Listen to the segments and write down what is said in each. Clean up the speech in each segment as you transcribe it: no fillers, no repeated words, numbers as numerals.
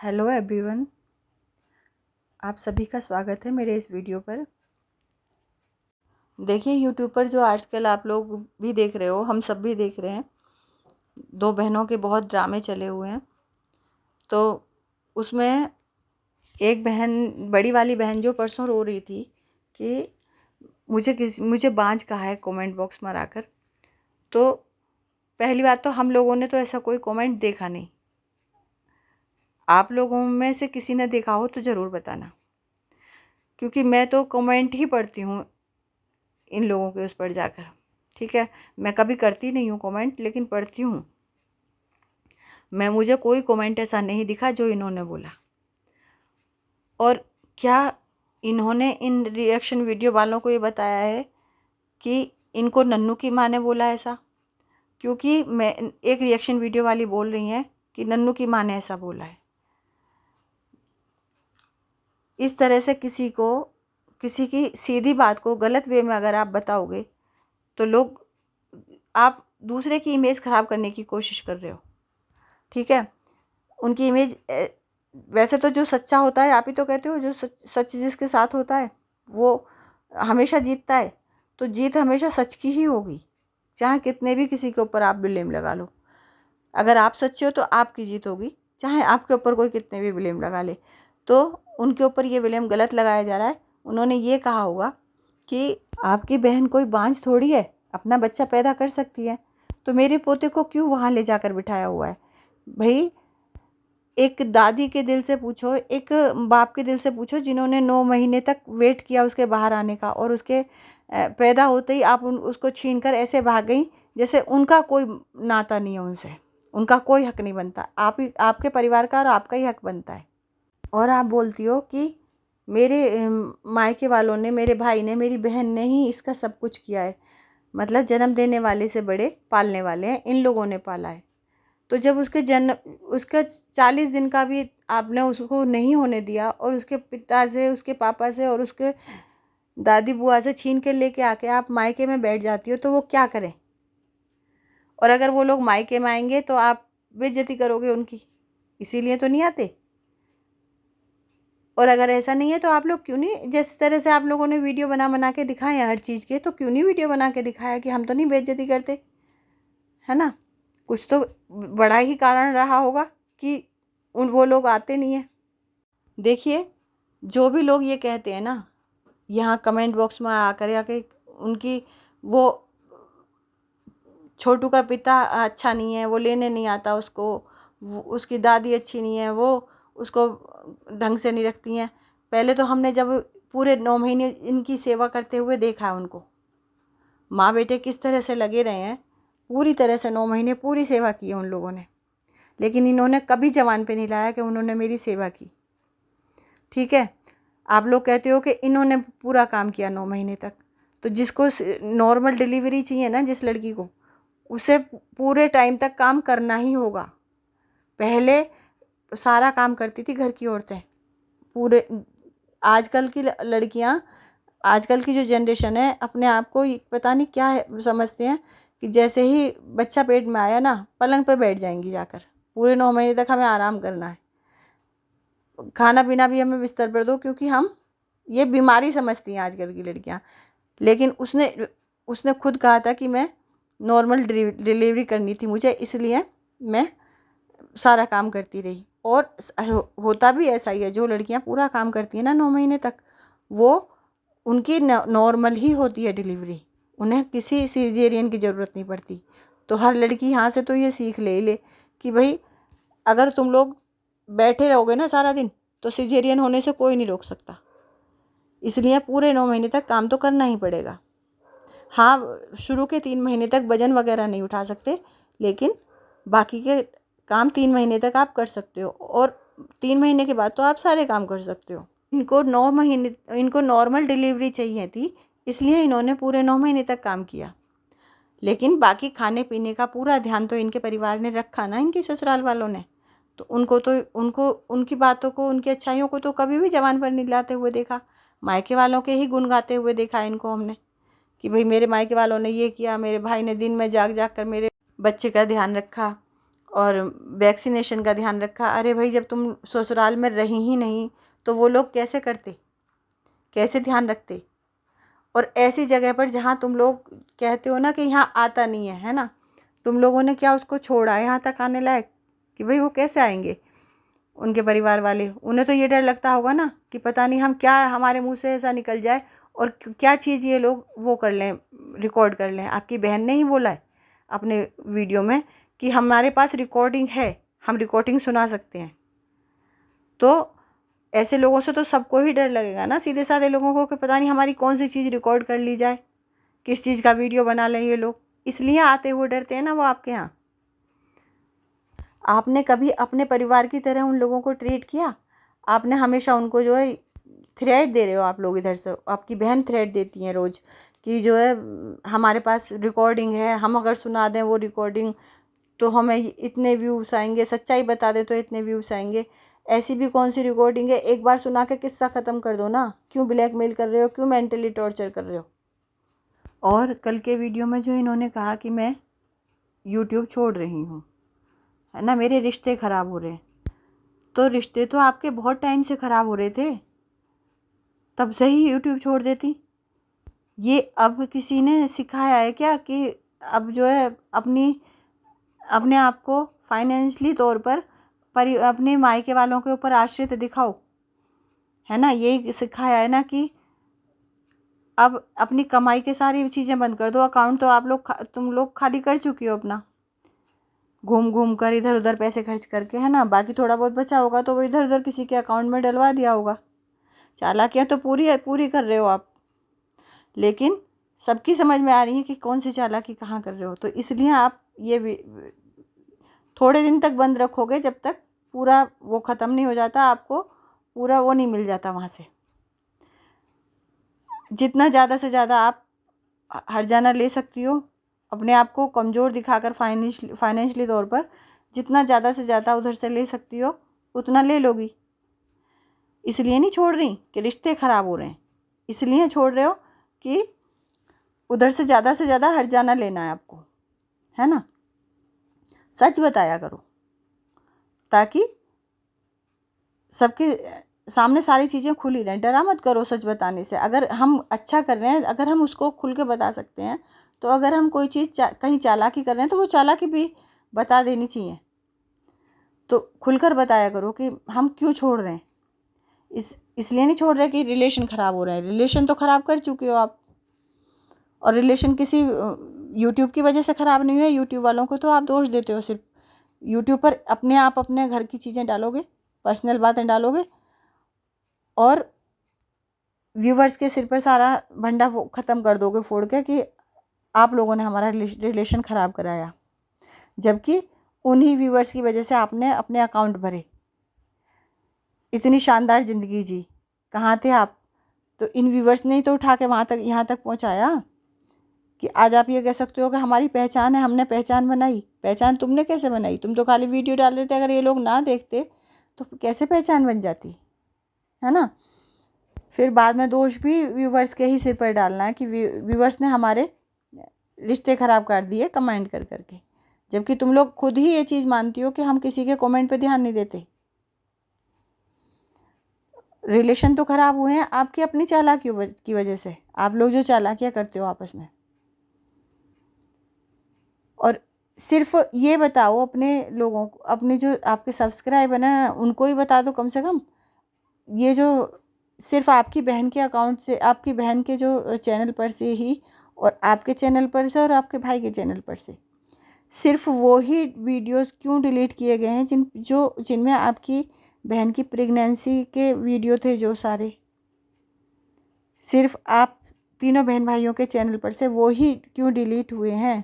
Hello everyone, आप सभी का स्वागत है मेरे इस वीडियो पर। देखिए, यूट्यूब पर जो आजकल आप लोग भी देख रहे हो, हम सब भी देख रहे हैं, दो बहनों के बहुत ड्रामे चले हुए हैं। तो उसमें एक बहन, बड़ी वाली बहन, जो परसों रो रही थी कि मुझे बांझ कहा है कमेंट बॉक्स में आकर। तो पहली बात तो हम लोगों ने तो ऐसा कोई कमेंट देखा नहीं। आप लोगों में से किसी ने देखा हो तो ज़रूर बताना, क्योंकि मैं तो कमेंट ही पढ़ती हूँ इन लोगों के उस पर जाकर। ठीक है, मैं कभी करती नहीं हूँ कमेंट, लेकिन पढ़ती हूँ। मुझे कोई कमेंट ऐसा नहीं दिखा जो इन्होंने बोला। और क्या इन्होंने इन रिएक्शन वीडियो वालों को ये बताया है कि इनको नन्नू की माँ ने बोला ऐसा? क्योंकि मैं एक रिएक्शन वीडियो वाली बोल रही हैं कि नन्नू की माँ ने ऐसा बोला है। इस तरह से किसी की सीधी बात को गलत वे में अगर आप बताओगे तो आप दूसरे की इमेज ख़राब करने की कोशिश कर रहे हो। ठीक है, उनकी इमेज, वैसे तो जो सच्चा होता है, आप ही तो कहते हो, जो सच जिसके साथ होता है वो हमेशा जीतता है। तो जीत हमेशा सच की ही होगी, चाहे कितने भी किसी के ऊपर आप ब्लेम लगा लो। अगर आप सच्चे हो तो आपकी जीत होगी, चाहे आपके ऊपर कोई कितने भी ब्लेम लगा ले। तो उनके ऊपर ये ब्लेम गलत लगाया जा रहा है। उन्होंने ये कहा होगा कि आपकी बहन कोई बांझ थोड़ी है, अपना बच्चा पैदा कर सकती है, तो मेरे पोते को क्यों वहाँ ले जाकर बिठाया हुआ है? भाई, एक दादी के दिल से पूछो, एक बाप के दिल से पूछो, जिन्होंने 9 महीने तक वेट किया उसके बाहर आने का, और उसके पैदा होते ही आप उसको छीन कर ऐसे भाग गई जैसे उनका कोई नाता नहीं है उनसे, उनका कोई हक नहीं बनता। आपके परिवार का और आपका ही हक बनता है। और आप बोलती हो कि मेरे मायके वालों ने, मेरे भाई ने, मेरी बहन ने ही इसका सब कुछ किया है। मतलब जन्म देने वाले से बड़े पालने वाले हैं, इन लोगों ने पाला है। तो जब उसका 40 दिन का भी आपने उसको नहीं होने दिया, और उसके पिता से, उसके पापा से और उसके दादी बुआ से छीन के लेके आके आप मायके में बैठ जाती हो, तो वो क्या करें? और अगर वो लोग मायके में आएंगे तो आप बेइज्जती करोगे उनकी, इसीलिए तो नहीं आते। और अगर ऐसा नहीं है तो आप लोग क्यों नहीं, जिस तरह से आप लोगों ने वीडियो बना के दिखाए हैं हर चीज़ के, तो क्यों नहीं वीडियो बना के दिखाया कि हम तो नहीं बेइज्जती करते, है ना? कुछ तो बड़ा ही कारण रहा होगा कि वो लोग आते नहीं हैं। देखिए, जो भी लोग ये कहते हैं ना, यहाँ कमेंट बॉक्स में आकर या कि उनकी वो छोटू का पिता अच्छा नहीं है, वो लेने नहीं आता उसको, उसकी दादी अच्छी नहीं है, वो उसको ढंग से नहीं रखती हैं। पहले तो हमने जब पूरे 9 महीने इनकी सेवा करते हुए देखा है उनको, माँ बेटे किस तरह से लगे रहे हैं, पूरी तरह से 9 महीने पूरी सेवा की है उन लोगों ने। लेकिन इन्होंने कभी जबान पे नहीं लाया कि उन्होंने मेरी सेवा की। ठीक है, आप लोग कहते हो कि इन्होंने पूरा काम किया 9 महीने तक। तो जिसको नॉर्मल डिलीवरी चाहिए ना, जिस लड़की को, उसे पूरे टाइम तक काम करना ही होगा। पहले सारा काम करती थी घर की औरतें पूरे। आजकल की लड़कियां, आजकल की जो जनरेशन है, अपने आप को पता नहीं क्या समझते हैं कि जैसे ही बच्चा पेट में आया ना, पलंग पे बैठ जाएंगी जाकर। पूरे 9 महीने तक हमें आराम करना है, खाना पीना भी हमें बिस्तर पर दो, क्योंकि हम ये बीमारी समझती हैं आजकल की लड़कियां। लेकिन उसने खुद कहा था कि मैं नॉर्मल डिलीवरी करनी थी मुझे, इसलिए मैं सारा काम करती रही। और होता भी ऐसा ही है, जो लड़कियां पूरा काम करती हैं ना 9 महीने तक, वो उनकी नॉर्मल ही होती है डिलीवरी, उन्हें किसी सिजेरियन की ज़रूरत नहीं पड़ती। तो हर लड़की यहाँ से तो ये सीख ले कि भाई, अगर तुम लोग बैठे रहोगे ना सारा दिन, तो सिजेरियन होने से कोई नहीं रोक सकता। इसलिए पूरे 9 महीने तक काम तो करना ही पड़ेगा। हाँ, शुरू के 3 महीने तक वजन वगैरह नहीं उठा सकते, लेकिन बाकी के काम 3 महीने तक आप कर सकते हो, और 3 महीने के बाद तो आप सारे काम कर सकते हो। इनको 9 महीने, इनको नॉर्मल डिलीवरी चाहिए थी, इसलिए इन्होंने पूरे 9 महीने तक काम किया। लेकिन बाकी खाने पीने का पूरा ध्यान तो इनके परिवार ने रखा ना, इनकी ससुराल वालों ने। तो उनको उनकी बातों को, उनकी अच्छाइयों को तो कभी भी जबान पर नहीं लाते हुए देखा। मायके वालों के ही गुण गाते हुए देखा इनको हमने, कि भाई मेरे मायके वालों ने ये किया, मेरे भाई ने दिन में जाग जाग कर मेरे बच्चे का ध्यान रखा, और वैक्सीनेशन का ध्यान रखा। अरे भाई, जब तुम ससुराल में रही ही नहीं तो वो लोग कैसे करते, कैसे ध्यान रखते। और ऐसी जगह पर जहाँ तुम लोग कहते हो ना कि यहाँ आता नहीं है ना, तुम लोगों ने क्या उसको छोड़ा यहाँ तक आने लायक, कि भाई वो कैसे आएंगे। उनके परिवार वाले, उन्हें तो ये डर लगता होगा ना कि पता नहीं हम क्या, हमारे मुंह से ऐसा निकल जाए और क्या चीज़ ये लोग वो कर लें, रिकॉर्ड कर लें। आपकी बहन ने ही बोला है अपने वीडियो में कि हमारे पास रिकॉर्डिंग है, हम रिकॉर्डिंग सुना सकते हैं। तो ऐसे लोगों से तो सबको ही डर लगेगा ना, सीधे साधे लोगों को, कि पता नहीं हमारी कौन सी चीज़ रिकॉर्ड कर ली जाए, किस चीज़ का वीडियो बना लें ये लोग। इसलिए आते हुए डरते हैं ना वो आपके यहाँ। आपने कभी अपने परिवार की तरह उन लोगों को ट्रीट किया? आपने हमेशा उनको जो है थ्रेट दे रहे हो आप लोग, इधर से आपकी बहन थ्रेट देती हैं रोज़ कि जो है हमारे पास रिकॉर्डिंग है, हम अगर सुना दें वो रिकॉर्डिंग तो हमें इतने व्यूज़ आएंगे, सच्चाई बता दे तो इतने व्यूज़ आएंगे। ऐसी भी कौन सी रिकॉर्डिंग है, एक बार सुना के किस्सा ख़त्म कर दो ना। क्यों ब्लैकमेल कर रहे हो, क्यों मेंटली टॉर्चर कर रहे हो। और कल के वीडियो में जो इन्होंने कहा कि मैं यूट्यूब छोड़ रही हूँ, है ना, मेरे रिश्ते ख़राब हो रहे हैं, तो रिश्ते तो आपके बहुत टाइम से ख़राब हो रहे थे, तब से ही यूट्यूब छोड़ देती। ये अब किसी ने सिखाया है क्या कि अब जो है अपने आप को फाइनेंशियली तौर पर अपने मायके वालों के ऊपर आश्रित दिखाओ, है ना। यही सिखाया है ना कि अब अपनी कमाई के सारी चीज़ें बंद कर दो। अकाउंट तो तुम लोग खाली कर चुकी हो अपना, घूम घूम कर इधर उधर पैसे खर्च करके, है ना। बाकी थोड़ा बहुत बचा होगा तो वो इधर उधर किसी के अकाउंट में डलवा दिया होगा। चालाकियाँ तो पूरी कर रहे हो आप, लेकिन सबकी समझ में आ रही है कि कौन सी चालाकी कहाँ कर रहे हो। तो इसलिए आप ये थोड़े दिन तक बंद रखोगे, जब तक पूरा वो ख़त्म नहीं हो जाता, आपको पूरा वो नहीं मिल जाता वहाँ से। जितना ज़्यादा से ज़्यादा आप हर्जाना ले सकती हो, अपने आप को कमज़ोर दिखाकर फाइनेंशियली तौर पर जितना ज़्यादा से ज़्यादा उधर से ले सकती हो उतना ले लोगी। इसलिए नहीं छोड़ रही कि रिश्ते ख़राब हो रहे हैं, इसलिए छोड़ रहे हो कि उधर से ज़्यादा हर्जाना लेना है आपको, है ना। सच बताया करो ताकि सबके सामने सारी चीज़ें खुली रहें। डरा मत करो सच बताने से। अगर हम अच्छा कर रहे हैं, अगर हम उसको खुल के बता सकते हैं, तो अगर हम कोई चीज़ कहीं चालाकी कर रहे हैं तो वो चालाकी भी बता देनी चाहिए। तो खुलकर बताया करो कि हम क्यों छोड़ रहे हैं। इसलिए नहीं छोड़ रहे कि रिलेशन ख़राब हो रहे हैं। रिलेशन तो ख़राब कर चुके हो आप, और रिलेशन किसी यूट्यूब की वजह से ख़राब नहीं हुए। यूट्यूब वालों को तो आप दोष देते हो सिर्फ। यूट्यूब पर अपने घर की चीज़ें डालोगे, पर्सनल बातें डालोगे, और व्यूवर्स के सिर पर सारा भंडा ख़त्म कर दोगे फोड़ के कि आप लोगों ने हमारा रिलेशन ख़राब कराया, जबकि उन्हीं व्यूवर्स की वजह से आपने अपने अकाउंट भरे, इतनी शानदार ज़िंदगी जी। कहाँ थे आप? तो इन व्यूवर्स ने ही तो उठा के यहाँ तक पहुँचाया कि आज आप ये कह सकते हो कि हमारी पहचान है, हमने पहचान बनाई। पहचान तुमने कैसे बनाई? तुम तो खाली वीडियो डाल रहे थे। अगर ये लोग ना देखते तो कैसे पहचान बन जाती, है ना। फिर बाद में दोष भी व्यूवर्स के ही सिर पर डालना है कि व्यूवर्स ने हमारे रिश्ते ख़राब कर दिए कमेंट कर करके, जबकि तुम लोग खुद ही ये चीज़ मानती हो कि हम किसी के कमेंट पे ध्यान नहीं देते। रिलेशन तो ख़राब हुए हैं आपकी अपनी चालाकियों की वजह से। आप लोग जो चालाकियाँ करते हो आपस में, और सिर्फ ये बताओ अपने लोगों को, अपने जो आपके सब्सक्राइबर हैं उनको ही बता दो कम से कम। ये जो सिर्फ आपकी बहन के अकाउंट से, आपकी बहन के जो चैनल पर से ही, और आपके चैनल पर से, और आपके भाई के चैनल पर से सिर्फ वो ही वीडियोस क्यों डिलीट किए गए हैं जिनमें आपकी बहन की प्रेगनेंसी के वीडियो थे, जो सारे सिर्फ आप तीनों बहन भाइयों के चैनल पर से वो ही क्यों डिलीट हुए हैं?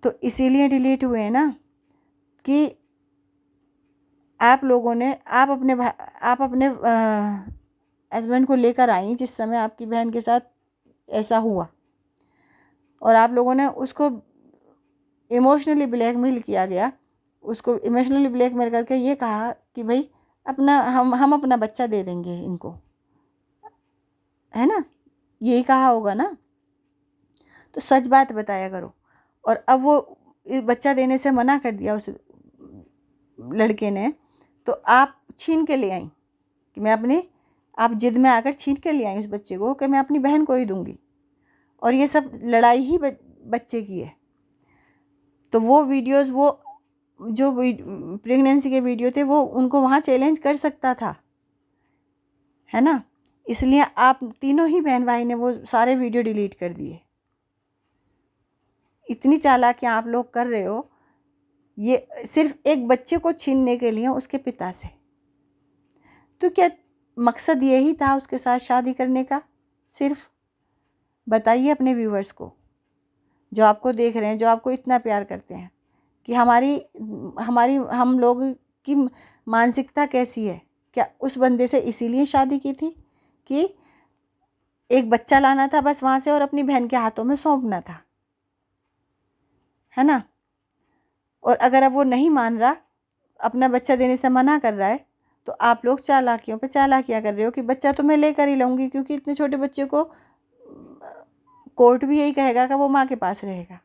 तो इसीलिए डिलीट हुए हैं ना कि आप लोगों ने आप अपने हस्बैंड को लेकर आई जिस समय आपकी बहन के साथ ऐसा हुआ, और आप लोगों ने उसको इमोशनली ब्लैकमेल किया गया। उसको इमोशनली ब्लैकमेल करके ये कहा कि भाई हम अपना बच्चा दे देंगे इनको, है ना। यही कहा होगा ना। तो सच बात बताया करो। और अब वो बच्चा देने से मना कर दिया उस लड़के ने, तो आप छीन के ले आई कि मैं अपने, आप जिद में आकर छीन के ले आई उस बच्चे को कि मैं अपनी बहन को ही दूंगी, और ये सब लड़ाई ही बच्चे की है। तो वो वीडियोस, वो जो प्रेगनेंसी के वीडियो थे वो उनको वहाँ चैलेंज कर सकता था, है ना। इसलिए आप तीनों ही बहन भाई ने वो सारे वीडियो डिलीट कर दिए। इतनी चालाकियाँ आप लोग कर रहे हो, ये सिर्फ एक बच्चे को छीनने के लिए उसके पिता से। तो क्या मकसद यही था उसके साथ शादी करने का? सिर्फ बताइए अपने व्यूवर्स को, जो आपको देख रहे हैं, जो आपको इतना प्यार करते हैं, कि हमारी हम लोग की मानसिकता कैसी है। क्या उस बंदे से इसीलिए शादी की थी कि एक बच्चा लाना था बस वहाँ से और अपनी बहन के हाथों में सौंपना था, है ना। और अगर अब वो नहीं मान रहा, अपना बच्चा देने से मना कर रहा है, तो आप लोग चालाकियों पे चालाकियाँ कर रहे हो कि बच्चा तो मैं लेकर ही लाऊंगी, क्योंकि इतने छोटे बच्चे को कोर्ट भी यही कहेगा कि वो माँ के पास रहेगा।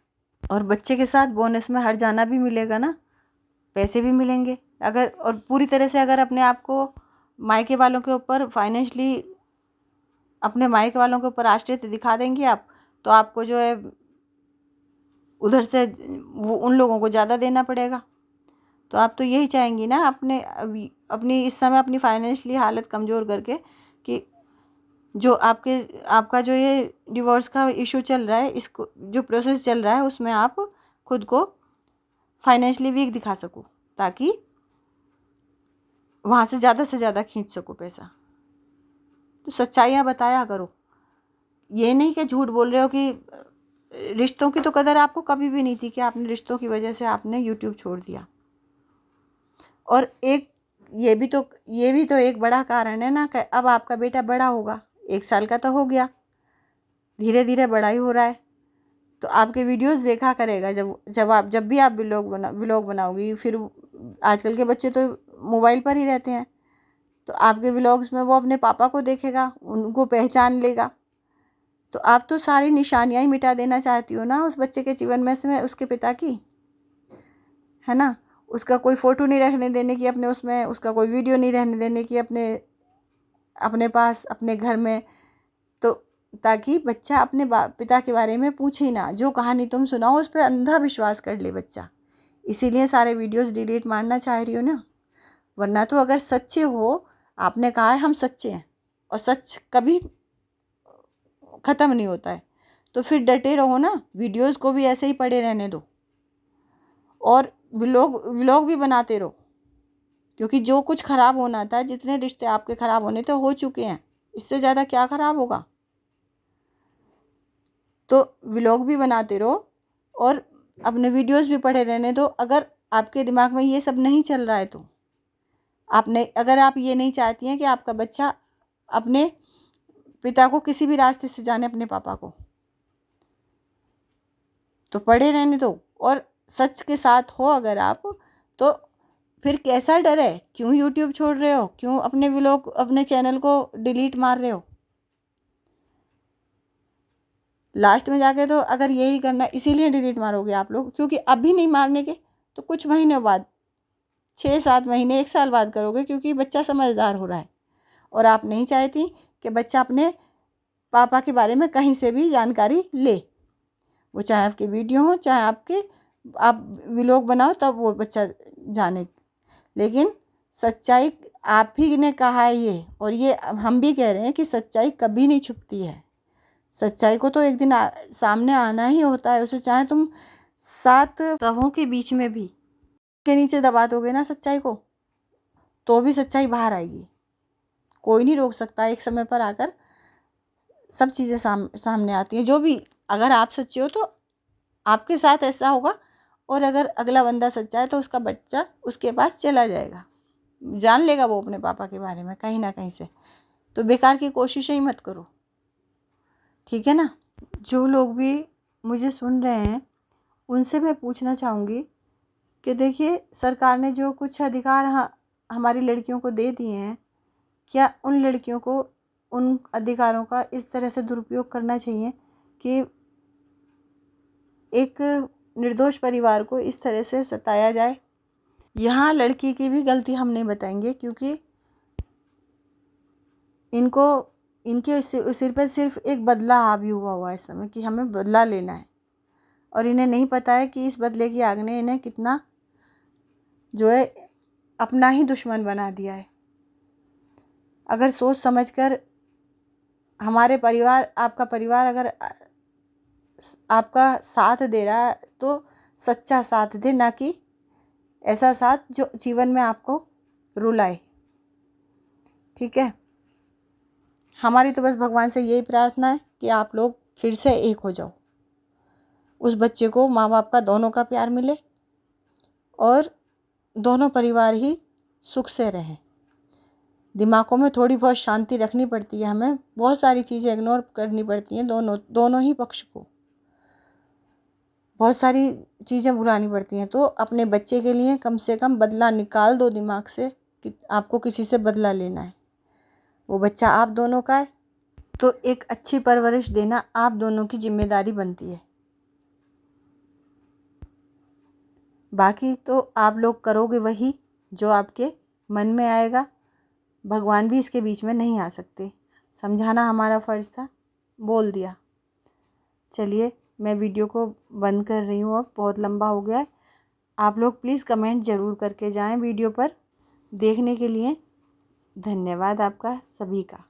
और बच्चे के साथ बोनस में हर जाना भी मिलेगा ना, पैसे भी मिलेंगे। अगर और पूरी तरह से अगर अपने आप को मायके वालों के ऊपर फाइनेंशली, अपने मायके वालों के ऊपर आश्रित दिखा देंगे आप, तो आपको जो है उधर से वो उन लोगों को ज़्यादा देना पड़ेगा। तो आप तो यही चाहेंगी ना अपनी इस समय अपनी फाइनेंशली हालत कमज़ोर करके, कि जो आपका जो ये डिवोर्स का इशू चल रहा है, इसको जो प्रोसेस चल रहा है उसमें आप खुद को फाइनेंशली वीक दिखा सको, ताकि वहाँ से ज़्यादा खींच सको पैसा। तो सच्चाइयाँ बताया करो, ये नहीं कि झूठ बोल रहे हो कि रिश्तों की तो कदर आपको कभी भी नहीं थी, कि आपने रिश्तों की वजह से आपने यूट्यूब छोड़ दिया। और एक ये भी तो एक बड़ा कारण है ना कि अब आपका बेटा बड़ा होगा, 1 साल का तो हो गया, धीरे धीरे बड़ा ही हो रहा है, तो आपके वीडियोस देखा करेगा। जब भी आप व्लॉग बनाओगी, फिर आजकल के बच्चे तो मोबाइल पर ही रहते हैं, तो आपके व्लॉग्स में वो अपने पापा को देखेगा, उनको पहचान लेगा। तो आप तो सारी निशानियाँ ही मिटा देना चाहती हो ना उस बच्चे के जीवन में से, उसके पिता की, है ना। उसका कोई फ़ोटो नहीं रखने देने की अपने उसमें, उसका कोई वीडियो नहीं रहने देने की अपने पास, अपने घर में, तो ताकि बच्चा अपने पिता के बारे में पूछे ही ना। जो कहानी तुम सुनाओ उस पर अंधा विश्वास कर ले बच्चा। इसीलिए सारे वीडियोस डिलीट मारना चाह रही हो ना। वरना तो अगर सच्चे हो, आपने कहा है हम सच्चे हैं, और सच कभी ख़त्म नहीं होता है, तो फिर डटे रहो ना, वीडियोस को भी ऐसे ही पड़े रहने दो, और व्लॉग भी बनाते रहो। क्योंकि जो कुछ ख़राब होना था, जितने रिश्ते आपके ख़राब होने थे हो चुके हैं, इससे ज़्यादा क्या ख़राब होगा। तो व्लॉग भी बनाते रहो और अपने वीडियोस भी पड़े रहने दो। अगर आपके दिमाग में ये सब नहीं चल रहा है, तो अगर आप ये नहीं चाहती हैं कि आपका बच्चा अपने पिता को किसी भी रास्ते से जाने, अपने पापा को, तो पड़े रहने दो। और सच के साथ हो अगर आप, तो फिर कैसा डर है? क्यों यूट्यूब छोड़ रहे हो? क्यों अपने व्लॉग, अपने चैनल को डिलीट मार रहे हो? लास्ट में जाके तो अगर यही करना, इसीलिए डिलीट मारोगे आप लोग, क्योंकि अभी नहीं मारने के तो कुछ महीनों बाद, 6-7 महीने, 1 साल बाद करोगे, क्योंकि बच्चा समझदार हो रहा है। और आप नहीं चाहती कि बच्चा अपने पापा के बारे में कहीं से भी जानकारी ले, वो चाहे आपके वीडियो हो, चाहे आप व्लॉग बनाओ, तब वो बच्चा जाने। लेकिन सच्चाई आप ही ने कहा है ये, और ये हम भी कह रहे हैं कि सच्चाई कभी नहीं छुपती है। सच्चाई को तो एक दिन सामने आना ही होता है, उसे चाहे तुम 7 तवों के बीच में भी के नीचे दबा दोगे ना सच्चाई को, तो भी सच्चाई बाहर आएगी। कोई नहीं रोक सकता, एक समय पर आकर सब चीज़ें सामने आती हैं। जो भी, अगर आप सच्चे हो तो आपके साथ ऐसा होगा, और अगर अगला बंदा सच्चा है तो उसका बच्चा उसके पास चला जाएगा, जान लेगा वो अपने पापा के बारे में कहीं ना कहीं से। तो बेकार की कोशिशें ही मत करो, ठीक है ना। जो लोग भी मुझे सुन रहे हैं उनसे मैं पूछना चाहूँगी कि देखिए, सरकार ने जो कुछ अधिकार हमारी लड़कियों को दे दिए हैं, क्या उन लड़कियों को उन अधिकारों का इस तरह से दुरुपयोग करना चाहिए कि एक निर्दोष परिवार को इस तरह से सताया जाए। यहाँ लड़की की भी गलती हम नहीं बताएंगे, क्योंकि इनके सिर पर सिर्फ एक बदला हावी हुआ है इस समय कि हमें बदला लेना है, और इन्हें नहीं पता है कि इस बदले की आग ने इन्हें कितना जो है अपना ही दुश्मन बना दिया है। अगर सोच समझकर हमारे परिवार, आपका परिवार अगर आपका साथ दे रहा है तो सच्चा साथ दे, ना कि ऐसा साथ जो जीवन में आपको रुलाए। ठीक है, हमारी तो बस भगवान से यही प्रार्थना है कि आप लोग फिर से एक हो जाओ, उस बच्चे को माँ बाप का दोनों का प्यार मिले और दोनों परिवार ही सुख से रहें। दिमागों में थोड़ी बहुत शांति रखनी पड़ती है, हमें बहुत सारी चीज़ें इग्नोर करनी पड़ती हैं, दोनों ही पक्ष को बहुत सारी चीज़ें भुलानी पड़ती हैं। तो अपने बच्चे के लिए कम से कम बदला निकाल दो दिमाग से कि आपको किसी से बदला लेना है। वो बच्चा आप दोनों का है, तो एक अच्छी परवरिश देना आप दोनों की जिम्मेदारी बनती है। बाकी तो आप लोग करोगे वही जो आपके मन में आएगा। भगवान भी इसके बीच में नहीं आ सकते। समझाना हमारा फ़र्ज़ था, बोल दिया। चलिए मैं वीडियो को बंद कर रही हूँ, अब बहुत लंबा हो गया है। आप लोग प्लीज़ कमेंट ज़रूर करके जाएं वीडियो पर। देखने के लिए धन्यवाद आपका सभी का।